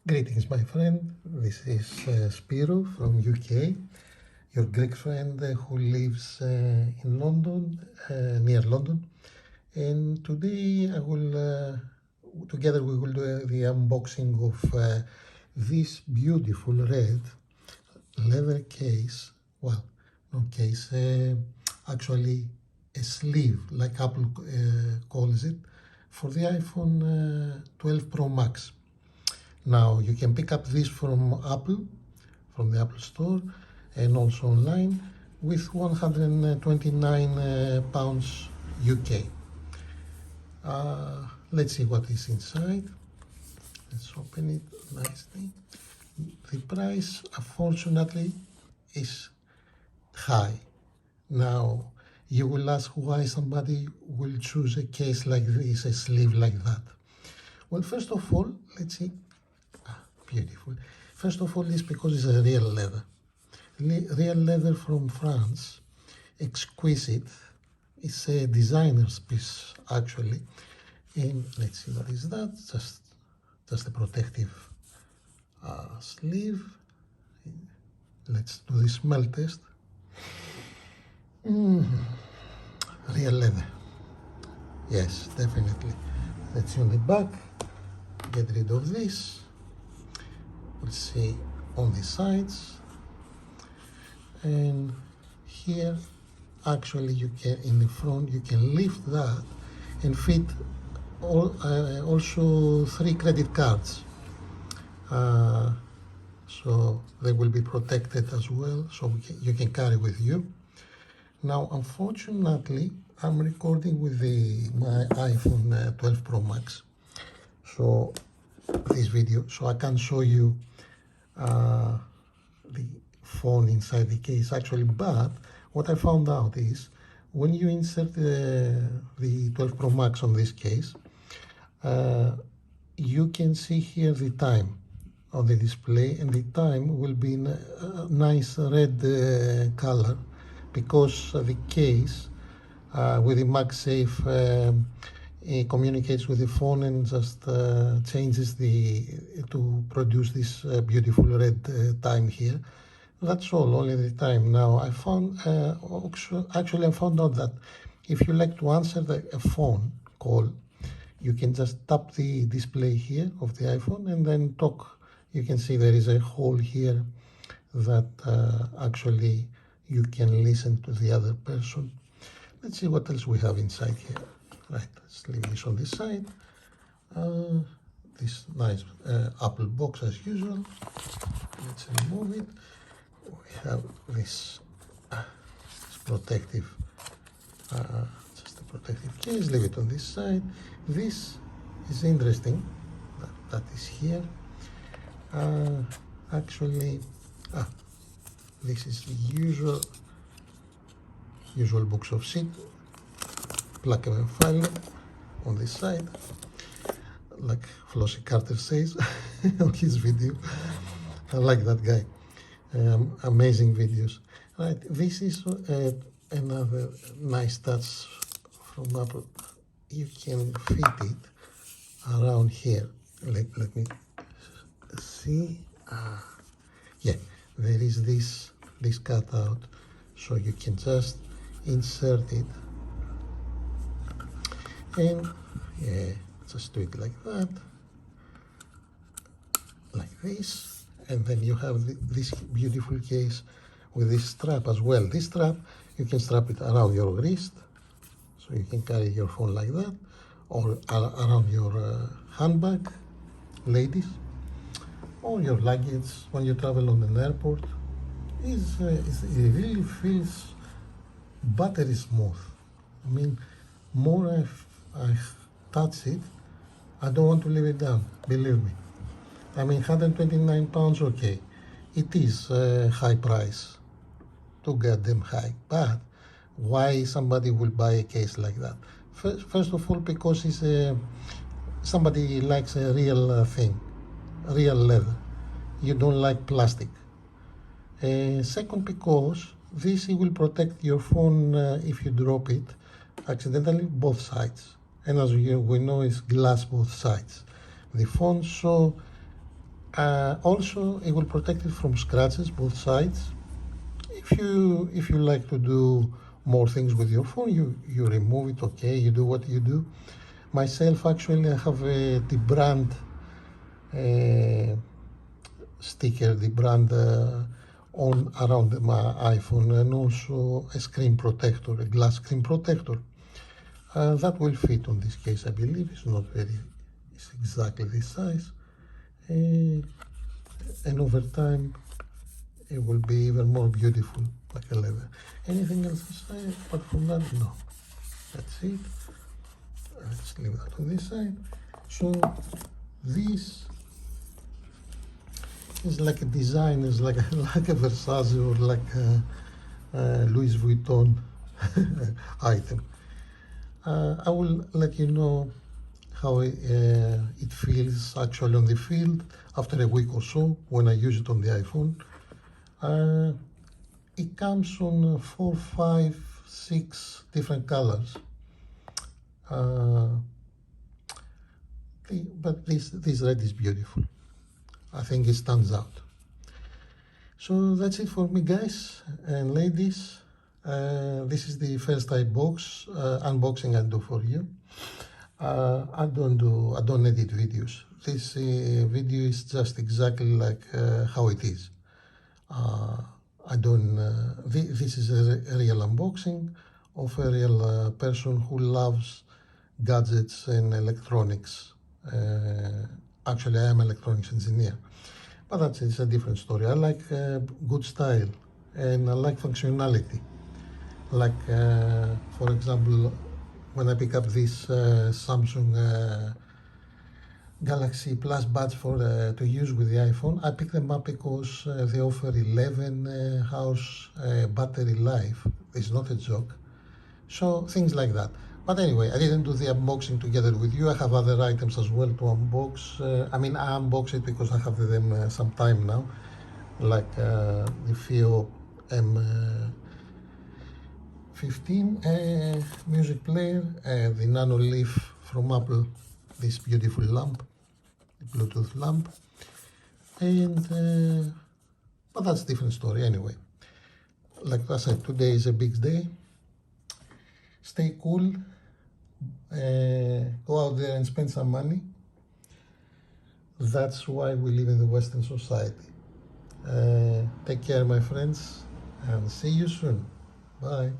Greetings, my friend. This is Spiro from UK, your Greek friend who lives in London, near London. And today I will, together we will do the unboxing of this beautiful red leather case. Well, no case, actually a sleeve, like Apple calls it, for the iPhone 12 Pro Max. Now you can pick up this from Apple, from the Apple Store, and also online with 129 pounds UK. Let's see what is inside. Let's open it nicely. The price, unfortunately, is high. Now you will ask why somebody will choose a case like this, a sleeve like that. Well, first of all, let's see. Beautiful. First of all, it's because it's a real leather. Real leather from France. Exquisite. It's a designer's piece, actually. And let's see what is that. Just a protective sleeve. Let's do the smell test. Real leather. Yes, definitely. Let's see on the back. Get rid of this. We'll see on the sides, and here actually you can, in the front, you can lift that and fit also 3 credit cards, so they will be protected as well, so you can carry with you. Now unfortunately I'm recording with my iPhone 12 Pro Max, so this video, so I can show you the phone inside the case actually. But what I found out is when you insert the 12 Pro Max on this case, you can see here the time on the display, and the time will be in a nice red color, because the case with the Magsafe it communicates with the phone and just changes to produce this beautiful red time here. That's all, only the time. Now I found actually I found out that if you like to answer a phone call, you can just tap the display here of the iPhone and then talk. You can see there is a hole here that actually you can listen to the other person. Let's see what else we have inside here. Right, let's leave this on this side. This nice Apple box as usual. Let's remove it. We have this, protective, just a protective case. Leave it on this side. This is interesting. That is here. Actually, this is the usual books of seat. Plug and file on this side, like Flossie Carter says on his video. I like that guy. Amazing videos. Right, this is another nice touch from Apple. You can fit it around here. Let me see. Yeah, there is this cutout, so you can just insert it. And yeah, just do it like that, like this, and then you have this beautiful case with this strap as well. This strap, you can strap it around your wrist, so you can carry your phone like that, or around your handbag, ladies, or your luggage when you travel on an airport. It really feels buttery smooth. I mean, more I touch it, I don't want to leave it down, believe me. I mean, 129 pounds, okay, it is a high price, too goddamn high, but why somebody will buy a case like that? First of all, because it's somebody likes a real thing, real leather. You don't like plastic. Second, because this will protect your phone if you drop it accidentally, both sides. And as we know, it's glass both sides. The phone, so Also, it will protect it from scratches, both sides. If you like to do more things with your phone, you remove it. Okay, you do what you do. Myself, actually, I have the brand sticker, the brand on around my iPhone, and also a screen protector, a glass screen protector. That will fit on this case, I believe. It's exactly this size. And over time, it will be even more beautiful, like a leather. Anything else to say apart from that? No. That's it. Let's leave that on this side. So this is like a design, is like like a Versace or like a Louis Vuitton item. I will let you know how it feels actually on the field after a week or so when I use it on the iPhone. It comes on 4, 5, 6 different colors. But this red is beautiful. I think it stands out. So that's it for me, guys and ladies. This is the first unboxing I do for you. I don't edit videos. This video is just exactly like how it is. I don't. This is a real unboxing of a real person who loves gadgets and electronics. Actually, I am an electronics engineer, but it's a different story. I like good style and I like functionality. Like, for example, when I pick up this Samsung Galaxy Plus buds for to use with the iPhone, I pick them up because they offer 11 hours battery life. It's not a joke. So things like that. But anyway, I didn't do the unboxing together with you. I have other items as well to unbox. I unbox it because I have them some time now, like the FIO M15 music player, the Nano Leaf from Apple, this beautiful lamp, the Bluetooth lamp, and but that's a different story anyway. Like I said, today is a big day. Stay cool, go out there and spend some money. That's why we live in the Western society. Take care, my friends, and see you soon. Bye.